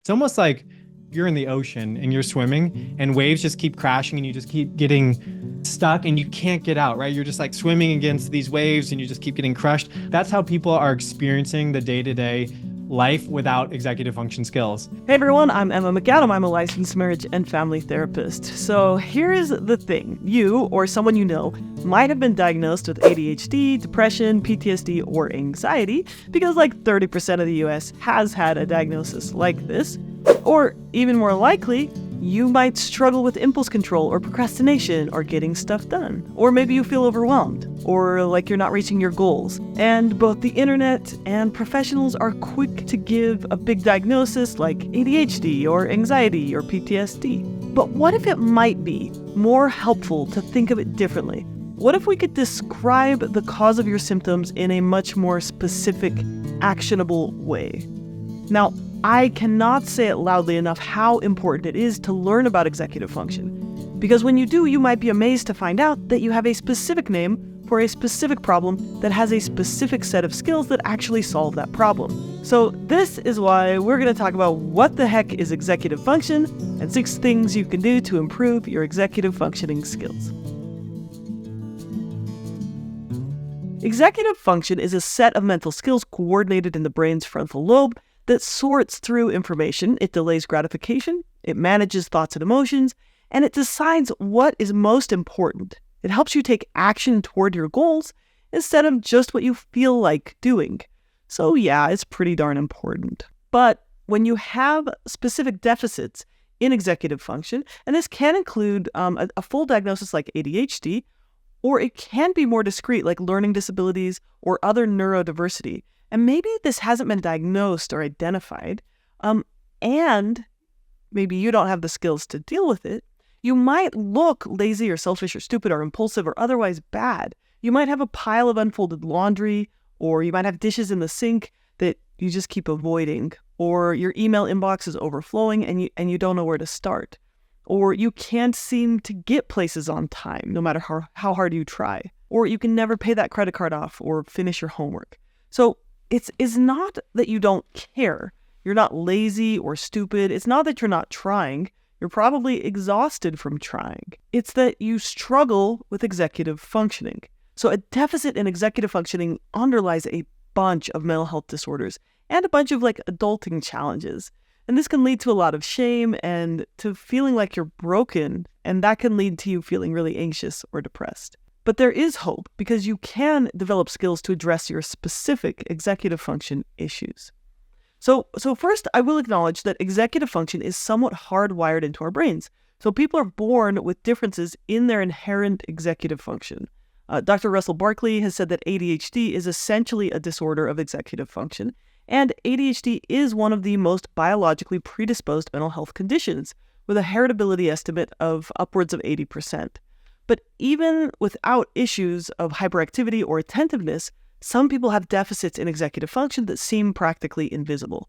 It's almost like you're in the ocean and you're swimming and waves just keep crashing and you just keep getting stuck and you can't get out, right? You're just like swimming against these waves and you just keep getting crushed. That's how people are experiencing the day-to-day life without executive function skills. Hey everyone, I'm Emma McAdam. I'm a licensed marriage and family therapist. So here's the thing. You or someone you know might have been diagnosed with ADHD, depression, PTSD, or anxiety because like 30% of the US has had a diagnosis like this. Or even more likely, you might struggle with impulse control or procrastination or getting stuff done. Or maybe you feel overwhelmed or like you're not reaching your goals. And both the internet and professionals are quick to give a big diagnosis like ADHD or anxiety or PTSD. But what if it might be more helpful to think of it differently? What if we could describe the cause of your symptoms in a much more specific, actionable way? Now, I cannot say it loudly enough how important it is to learn about executive function. Because when you do, you might be amazed to find out that you have a specific name for a specific problem that has a specific set of skills that actually solve that problem. So this is why we're going to talk about what the heck is executive function and 6 things you can do to improve your executive functioning skills. Executive function is a set of mental skills coordinated in the brain's frontal lobe that sorts through information. It delays gratification, it manages thoughts and emotions, and it decides what is most important. It helps you take action toward your goals instead of just what you feel like doing. So yeah, it's pretty darn important. But when you have specific deficits in executive function, and this can include a full diagnosis like ADHD, or it can be more discrete like learning disabilities or other neurodiversity, and maybe this hasn't been diagnosed or identified, and maybe you don't have the skills to deal with it, you might look lazy or selfish or stupid or impulsive or otherwise bad. You might have a pile of unfolded laundry, or you might have dishes in the sink that you just keep avoiding, or your email inbox is overflowing and you don't know where to start, or you can't seem to get places on time no matter how hard you try, or you can never pay that credit card off or finish your homework. So it's not that you don't care. You're not lazy or stupid. It's not that you're not trying. You're probably exhausted from trying. It's that you struggle with executive functioning. So a deficit in executive functioning underlies a bunch of mental health disorders and a bunch of like adulting challenges. And this can lead to a lot of shame and to feeling like you're broken. And that can lead to you feeling really anxious or depressed. But there is hope because you can develop skills to address your specific executive function issues. So first, I will acknowledge that executive function is somewhat hardwired into our brains. So people are born with differences in their inherent executive function. Dr. Russell Barkley has said that ADHD is essentially a disorder of executive function, and ADHD is one of the most biologically predisposed mental health conditions, with a heritability estimate of upwards of 80%. But even without issues of hyperactivity or attentiveness, some people have deficits in executive function that seem practically invisible.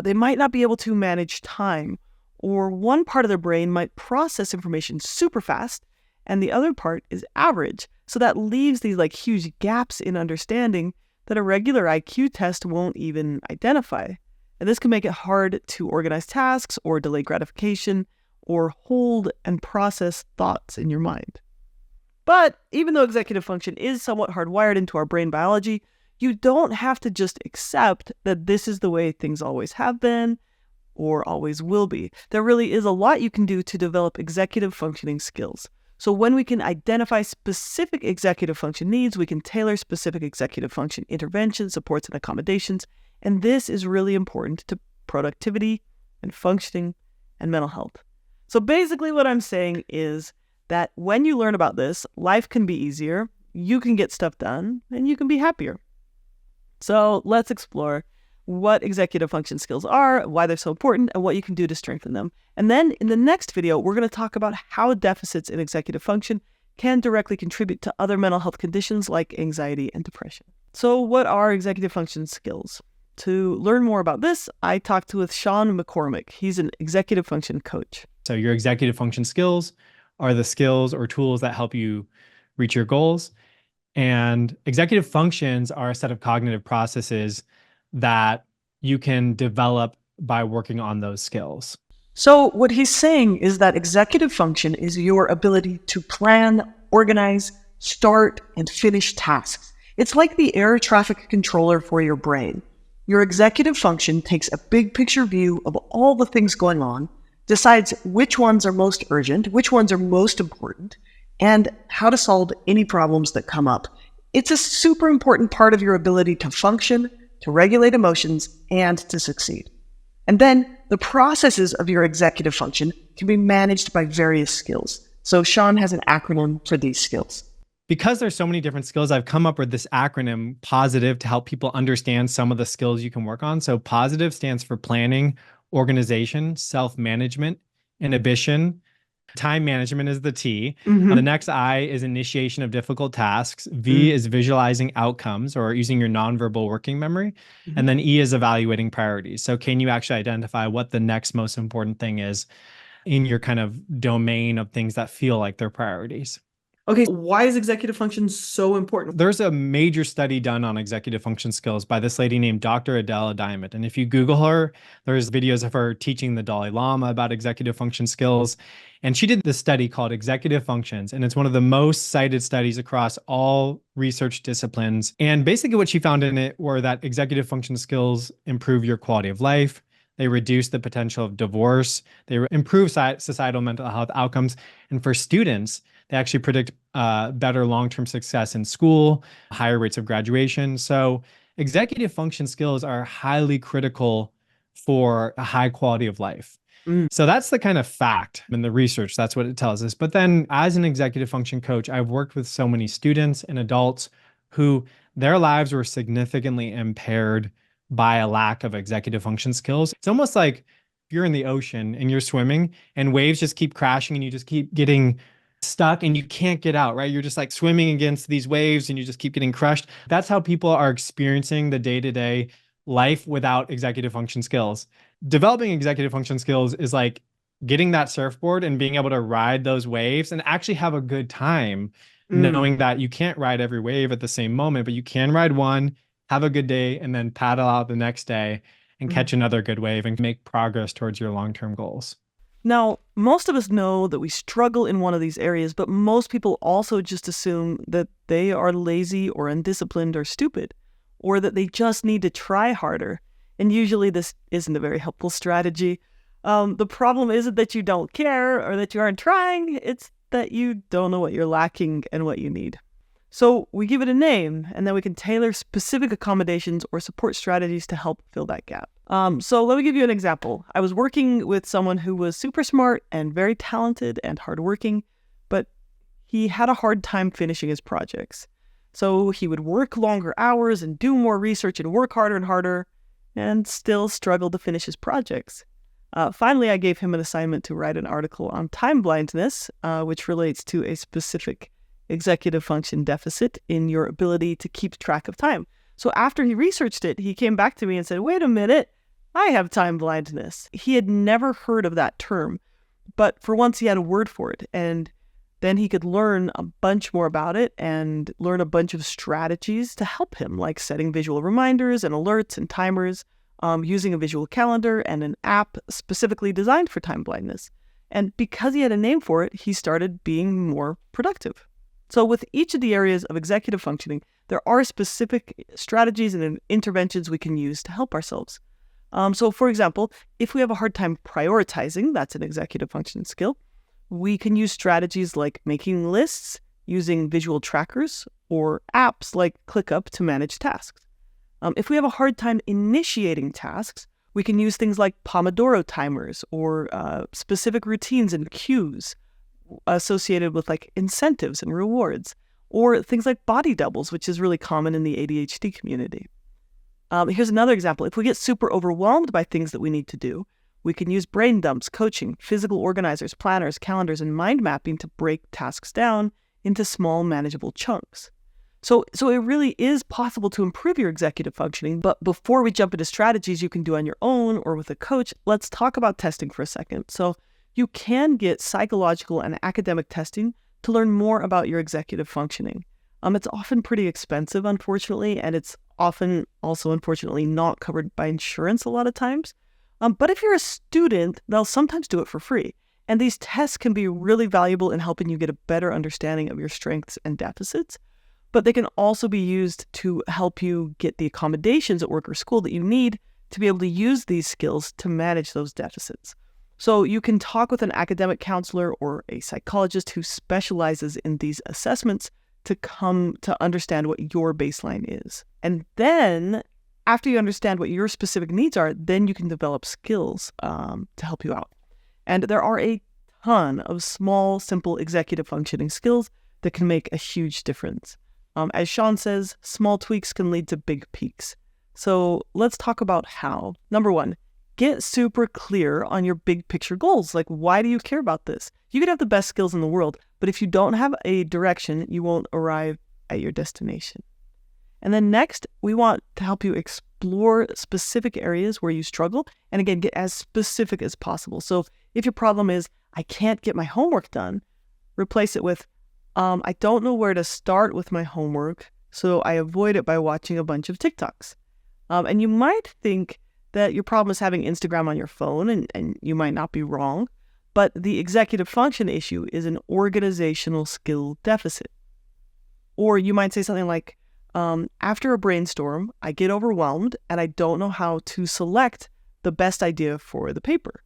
They might not be able to manage time, or one part of their brain might process information super fast, and the other part is average. So that leaves these like huge gaps in understanding that a regular IQ test won't even identify. And this can make it hard to organize tasks or delay gratification or hold and process thoughts in your mind. But even though executive function is somewhat hardwired into our brain biology, you don't have to just accept that this is the way things always have been or always will be. There really is a lot you can do to develop executive functioning skills. So when we can identify specific executive function needs, we can tailor specific executive function interventions, supports, and accommodations. And this is really important to productivity and functioning and mental health. So basically what I'm saying is that when you learn about this, life can be easier, you can get stuff done, and you can be happier. So let's explore what executive function skills are, why they're so important, and what you can do to strengthen them. And then in the next video, we're going to talk about how deficits in executive function can directly contribute to other mental health conditions like anxiety and depression. So what are executive function skills? To learn more about this, I talked with Sean McCormick. He's an executive function coach. So your executive function skills are the skills or tools that help you reach your goals. And executive functions are a set of cognitive processes that you can develop by working on those skills. So what he's saying is that executive function is your ability to plan, organize, start, and finish tasks. It's like the air traffic controller for your brain. Your executive function takes a big picture view of all the things going on, decides which ones are most urgent, which ones are most important, and how to solve any problems that come up. It's a super important part of your ability to function, to regulate emotions, and to succeed. And then the processes of your executive function can be managed by various skills. So Sean has an acronym for these skills. Because there's so many different skills, I've come up with this acronym POSITIVE to help people understand some of the skills you can work on. So POSITIVE stands for planning, organization, self-management, inhibition. Time management is the T. The next I is initiation of difficult tasks. V is visualizing outcomes or using your nonverbal working memory. And then E is evaluating priorities. So can you actually identify what the next most important thing is in your kind of domain of things that feel like they're priorities? Okay, why is executive function so important? There's a major study done on executive function skills by this lady named Dr. Adele Diamond. And if you Google her, there's videos of her teaching the Dalai Lama about executive function skills. And she did this study called Executive Functions. And it's one of the most cited studies across all research disciplines. And basically what she found in it were that executive function skills improve your quality of life. They reduce the potential of divorce. They improve societal mental health outcomes. And for students, they actually predict better long-term success in school, higher rates of graduation. So executive function skills are highly critical for a high quality of life. So that's the kind of fact in the research. That's what it tells us. But then as an executive function coach, I've worked with so many students and adults who their lives were significantly impaired by a lack of executive function skills. It's almost like you're in the ocean and you're swimming and waves just keep crashing and you just keep getting stuck and you can't get out, right? You're just like swimming against these waves and you just keep getting crushed. That's how people are experiencing the day-to-day life without executive function skills. Developing executive function skills is like getting that surfboard and being able to ride those waves and actually have a good time, knowing that you can't ride every wave at the same moment, but you can ride one, have a good day, and then paddle out the next day and catch another good wave and make progress towards your long-term goals. Now, most of us know that we struggle in one of these areas, but most people also just assume that they are lazy or undisciplined or stupid, or that they just need to try harder. And usually this isn't a very helpful strategy. The problem isn't that you don't care or that you aren't trying, it's that you don't know what you're lacking and what you need. So we give it a name, and then we can tailor specific accommodations or support strategies to help fill that gap. So let me give you an example. I was working with someone who was super smart and very talented and hardworking, but he had a hard time finishing his projects. So he would work longer hours and do more research and work harder and harder and still struggle to finish his projects. Finally, I gave him an assignment to write an article on time blindness, which relates to a specific executive function deficit in your ability to keep track of time. So after he researched it, he came back to me and said, wait a minute, I have time blindness. He had never heard of that term, but for once he had a word for it. And then he could learn a bunch more about it and learn a bunch of strategies to help him, like setting visual reminders and alerts and timers, using a visual calendar and an app specifically designed for time blindness. And because he had a name for it, he started being more productive. So with each of the areas of executive functioning, there are specific strategies and interventions we can use to help ourselves. So for example, if we have a hard time prioritizing, that's an executive function skill, we can use strategies like making lists, using visual trackers, or apps like ClickUp to manage tasks. If we have a hard time initiating tasks, we can use things like Pomodoro timers or specific routines and cues associated with like incentives and rewards, or things like body doubles, which is really common in the ADHD community. Here's another example. If we get super overwhelmed by things that we need to do, we can use brain dumps, coaching, physical organizers, planners, calendars, and mind mapping to break tasks down into small, manageable chunks. So it really is possible to improve your executive functioning, but before we jump into strategies you can do on your own or with a coach, let's talk about testing for a second. So you can get psychological and academic testing to learn more about your executive functioning. It's often pretty expensive, unfortunately, and it's often also, unfortunately, not covered by insurance a lot of times. But if you're a student, they'll sometimes do it for free. And these tests can be really valuable in helping you get a better understanding of your strengths and deficits. But they can also be used to help you get the accommodations at work or school that you need to be able to use these skills to manage those deficits. So you can talk with an academic counselor or a psychologist who specializes in these assessments to come to understand what your baseline is. And then after you understand what your specific needs are, then you can develop skills to help you out. And there are a ton of small, simple executive functioning skills that can make a huge difference. As Sean says, small tweaks can lead to big peaks. So let's talk about how. Number one, get super clear on your big picture goals. Like, why do you care about this? You could have the best skills in the world, but if you don't have a direction, you won't arrive at your destination. And then next, we want to help you explore specific areas where you struggle. And again, get as specific as possible. So if your problem is, I can't get my homework done, replace it with, I don't know where to start with my homework, so I avoid it by watching a bunch of TikToks. And you might think that your problem is having Instagram on your phone, and you might not be wrong, but the executive function issue is an organizational skill deficit. Or you might say something like, after a brainstorm, I get overwhelmed and I don't know how to select the best idea for the paper.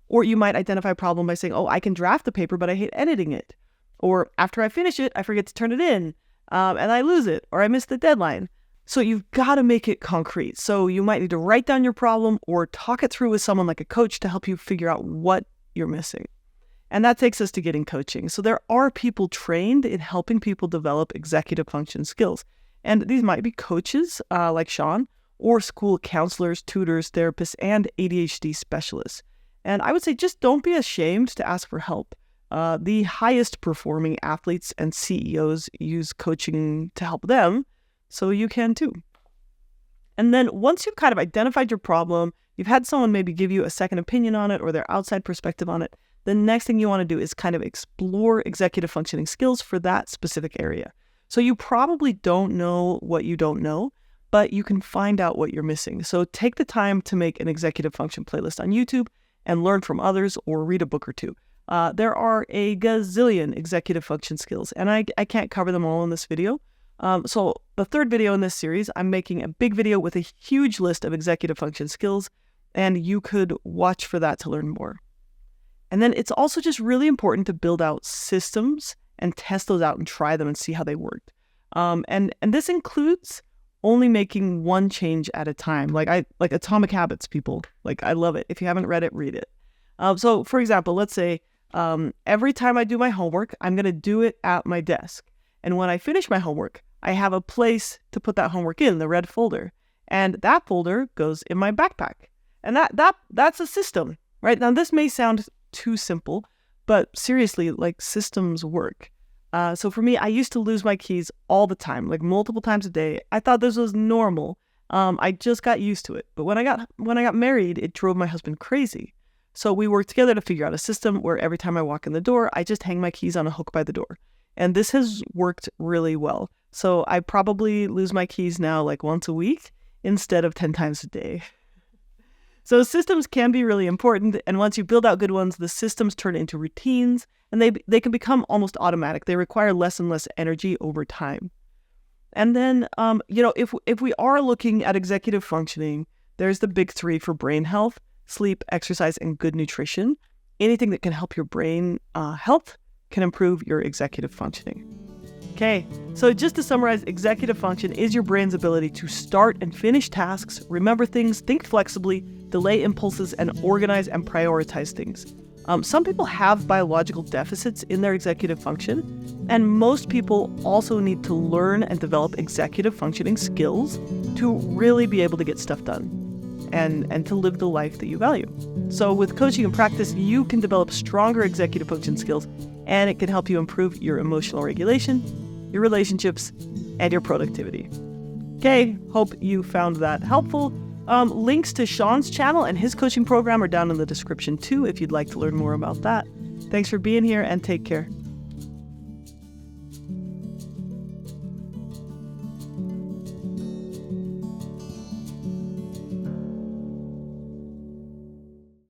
Or you might identify a problem by saying, I can draft the paper, but I hate editing it. Or after I finish it, I forget to turn it in, and I lose it, or I miss the deadline. So you've got to make it concrete. So you might need to write down your problem or talk it through with someone like a coach to help you figure out what you're missing. And that takes us to getting coaching. So there are people trained in helping people develop executive function skills. And these might be coaches like Sean, or school counselors, tutors, therapists, and ADHD specialists. And I would say just don't be ashamed to ask for help. The highest performing athletes and CEOs use coaching to help them, so you can too. And then once you've kind of identified your problem, you've had someone maybe give you a second opinion on it or their outside perspective on it, the next thing you want to do is kind of explore executive functioning skills for that specific area. So you probably don't know what you don't know, but you can find out what you're missing. So take the time to make an executive function playlist on YouTube and learn from others or read a book or two. There are a gazillion executive function skills, and I can't cover them all in this video. So the third video in this series, I'm making a big video with a huge list of executive function skills, and you could watch for that to learn more. And then it's also just really important to build out systems and test those out and try them and see how they worked. And this includes only making one change at a time, like Atomic Habits, people. Like, I love it. If you haven't read it, read it. So for example, let's say every time I do my homework, I'm going to do it at my desk. And when I finish my homework, I have a place to put that homework in, the red folder. And that folder goes in my backpack. And that's a system, right? Now, this may sound too simple, but seriously, like, systems work. So for me, I used to lose my keys all the time, like multiple times a day. I thought this was normal. I just got used to it. But when I got married, it drove my husband crazy. So we worked together to figure out a system where every time I walk in the door, I just hang my keys on a hook by the door. And this has worked really well. So I probably lose my keys now like once a week instead of 10 times a day. So systems can be really important. And once you build out good ones, the systems turn into routines, and they can become almost automatic. They require less and less energy over time. And then, if we are looking at executive functioning, there's the big three for brain health: sleep, exercise, and good nutrition. Anything that can help your brain health can improve your executive functioning. Okay, so just to summarize, executive function is your brain's ability to start and finish tasks, remember things, think flexibly, delay impulses, and organize and prioritize things. Some people have biological deficits in their executive function, and most people also need to learn and develop executive functioning skills to really be able to get stuff done and to live the life that you value. So with coaching and practice, you can develop stronger executive function skills, and it can help you improve your emotional regulation, your relationships, and your productivity. Okay, hope you found that helpful. Links to Sean's channel and his coaching program are down in the description too if you'd like to learn more about that. Thanks for being here, and take care.